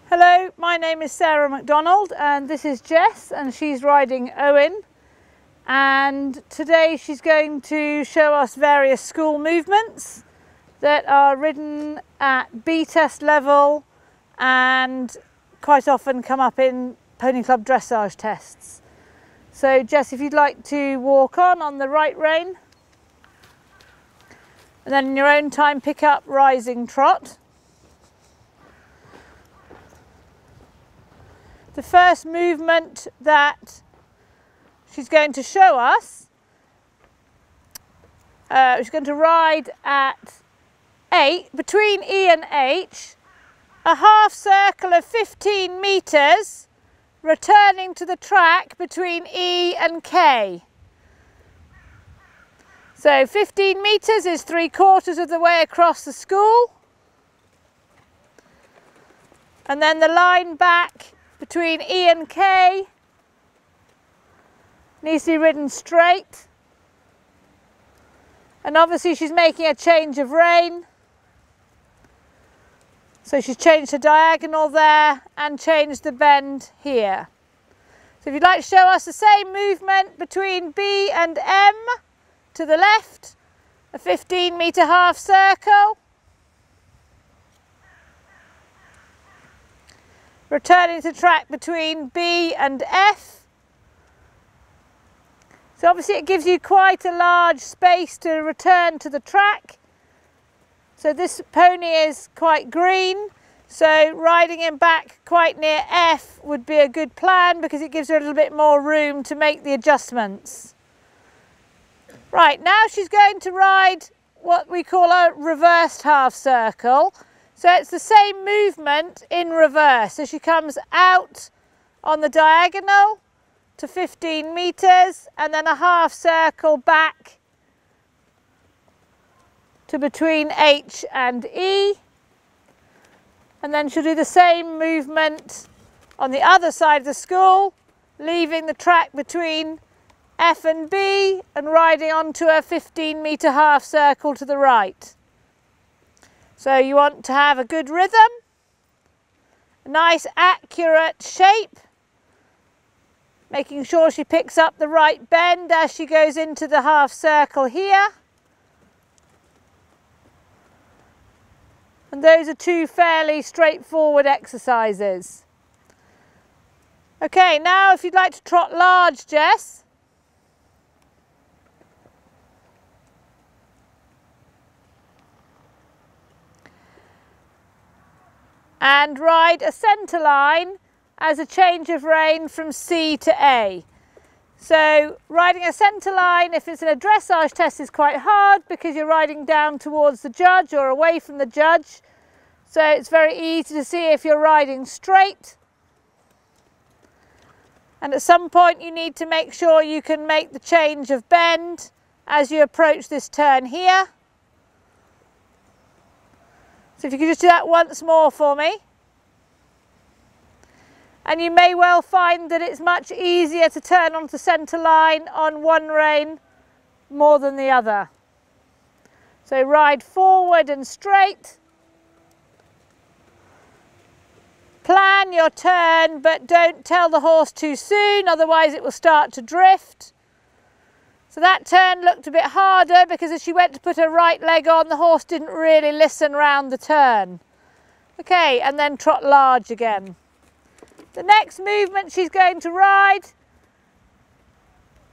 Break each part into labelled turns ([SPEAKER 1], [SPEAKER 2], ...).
[SPEAKER 1] Hello, my name is Sarah MacDonald and this is Jess and she's riding Owen, and today she's going to show us various school movements that are ridden at B test level and quite often come up in Pony Club dressage tests. So Jess, if you'd like to walk on the right rein and then in your own time pick up rising trot. The first movement that she's going to show us, she's going to ride at 8, between E and H, a half circle of 15 metres, returning to the track between E and K. So 15 metres is 3/4 of the way across the school. And then the line back between E and K needs to be ridden straight, and obviously she's making a change of rein, so she's changed the diagonal there and changed the bend here. So if you'd like to show us the same movement between B and M to the left, a 15-metre half circle, returning to track between B and F. So obviously it gives you quite a large space to return to the track. So this pony is quite green, so riding him back quite near F would be a good plan because it gives her a little bit more room to make the adjustments. Right, now she's going to ride what we call a reversed half circle. So it's the same movement in reverse. So she comes out on the diagonal to 15 metres and then a half circle back to between H and E. And then she'll do the same movement on the other side of the school, leaving the track between F and B and riding onto a 15-metre half circle to the right. So you want to have a good rhythm, a nice accurate shape, making sure she picks up the right bend as she goes into the half circle here. And those are two fairly straightforward exercises. Okay, now if you'd like to trot large, Jess. And ride a centre line as a change of rein from C to A. So riding a centre line, if it's in a dressage test, is quite hard because you're riding down towards the judge or away from the judge. So it's very easy to see if you're riding straight. And at some point you need to make sure you can make the change of bend as you approach this turn here. So if you could just do that once more for me. And you may well find that it's much easier to turn onto centre line on one rein more than the other. So ride forward and straight. Plan your turn, but don't tell the horse too soon, otherwise it will start to drift. So that turn looked a bit harder because as she went to put her right leg on, the horse didn't really listen round the turn. Okay, and then trot large again. The next movement she's going to ride,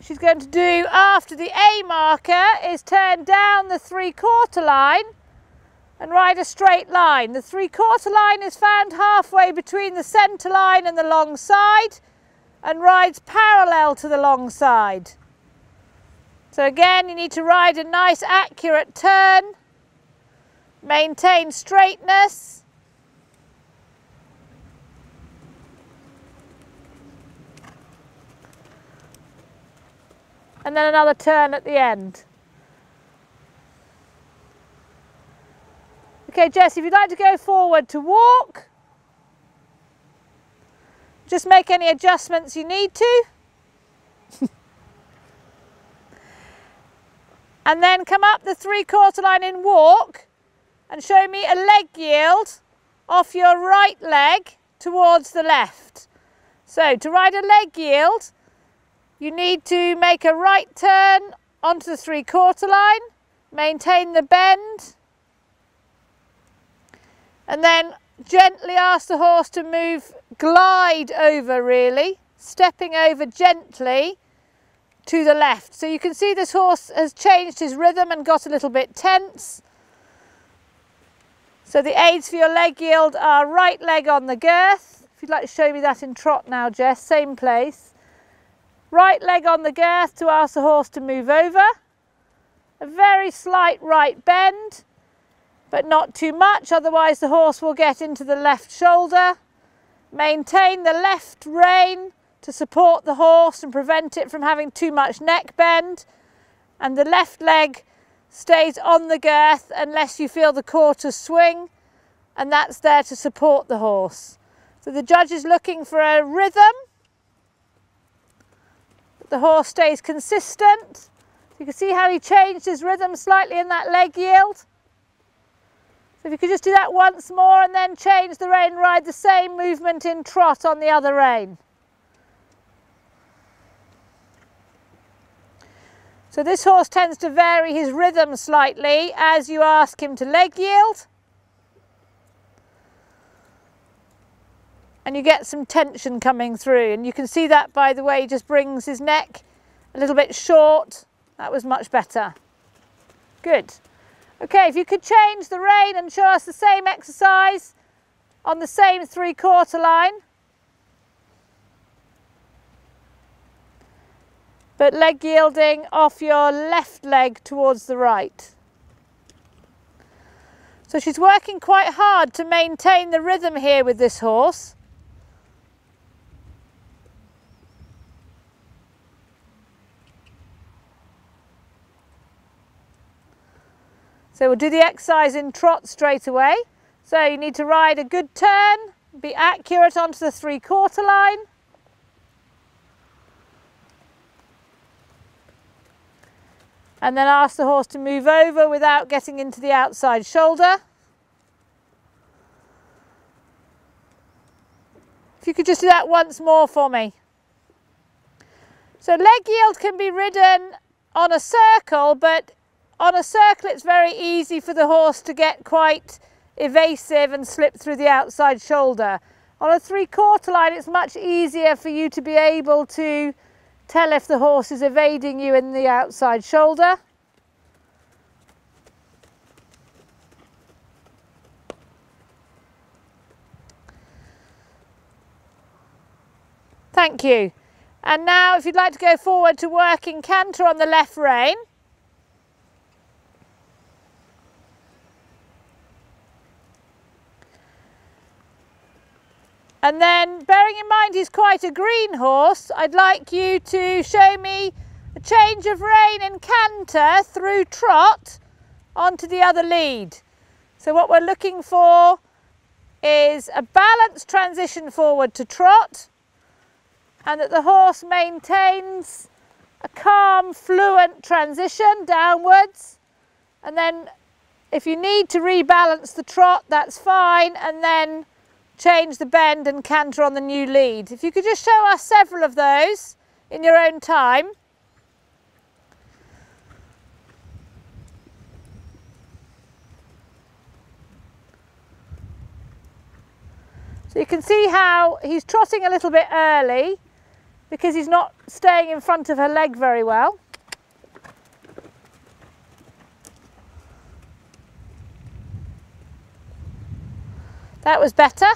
[SPEAKER 1] she's going to do after the A marker is turn down the 3/4 line and ride a straight line. The 3/4 line is found halfway between the centre line and the long side and rides parallel to the long side. So again, you need to ride a nice accurate turn, maintain straightness. And then another turn at the end. Okay, Jess, if you'd like to go forward to walk, just make any adjustments you need to. And then come up the 3/4 line in walk and show me a leg yield off your right leg towards the left. So to ride a leg yield, you need to make a right turn onto the 3/4 line, maintain the bend, and then gently ask the horse to move, glide over really, stepping over gently to the left. So you can see this horse has changed his rhythm and got a little bit tense. So the aids for your leg yield are right leg on the girth. If you'd like to show me that in trot now, Jess, same place. Right leg on the girth to ask the horse to move over. A very slight right bend, but not too much, otherwise the horse will get into the left shoulder. Maintain the left rein to support the horse and prevent it from having too much neck bend. And the left leg stays on the girth unless you feel the quarters swing, and that's there to support the horse. So the judge is looking for a rhythm. The horse stays consistent. You can see how he changed his rhythm slightly in that leg yield. So if you could just do that once more and then change the rein, ride the same movement in trot on the other rein. So this horse tends to vary his rhythm slightly as you ask him to leg yield. And you get some tension coming through, and you can see that by the way he just brings his neck a little bit short. That was much better. Good. Okay, if you could change the rein and show us the same exercise on the same 3/4 line. But leg yielding off your left leg towards the right. So she's working quite hard to maintain the rhythm here with this horse. So we'll do the exercise in trot straight away. So you need to ride a good turn, be accurate onto the 3/4 line. And then ask the horse to move over without getting into the outside shoulder. If you could just do that once more for me. So leg yield can be ridden on a circle, but on a circle it's very easy for the horse to get quite evasive and slip through the outside shoulder. On a 3/4 line it's much easier for you to be able to tell if the horse is evading you in the outside shoulder. Thank you. And now if you'd like to go forward to working canter on the left rein. And then, bearing in mind he's quite a green horse, I'd like you to show me a change of rein and canter through trot onto the other lead. So what we're looking for is a balanced transition forward to trot, and that the horse maintains a calm, fluent transition downwards. And then if you need to rebalance the trot, that's fine, and then change the bend and canter on the new lead. If you could just show us several of those in your own time. So you can see how he's trotting a little bit early because he's not staying in front of her leg very well. That was better.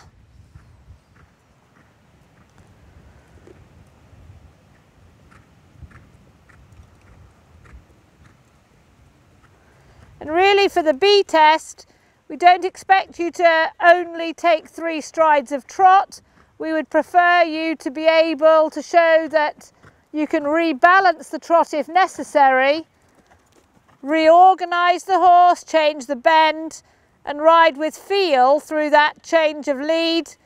[SPEAKER 1] And really for the B test, we don't expect you to only take 3 strides of trot. We would prefer you to be able to show that you can rebalance the trot if necessary, reorganise the horse, change the bend, and ride with feel through that change of lead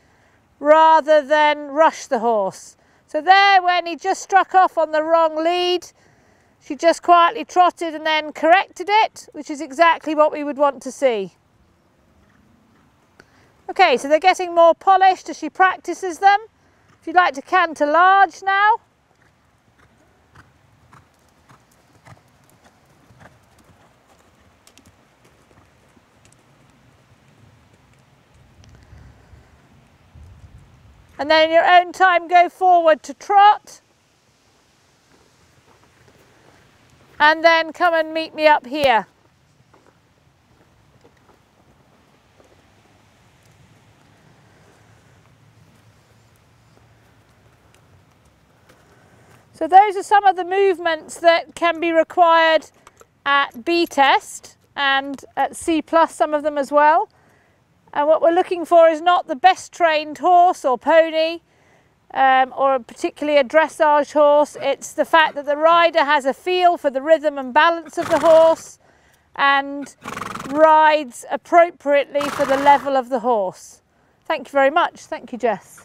[SPEAKER 1] rather than rush the horse. So there, when he just struck off on the wrong lead, she just quietly trotted and then corrected it, which is exactly what we would want to see. Okay, so they're getting more polished as she practices them. If you'd like to canter large now. And then in your own time go forward to trot. And then come and meet me up here. So those are some of the movements that can be required at B test and at C+, some of them as well. And what we're looking for is not the best trained horse or pony, or particularly a dressage horse. It's the fact that the rider has a feel for the rhythm and balance of the horse and rides appropriately for the level of the horse. Thank you very much. Thank you, Jess.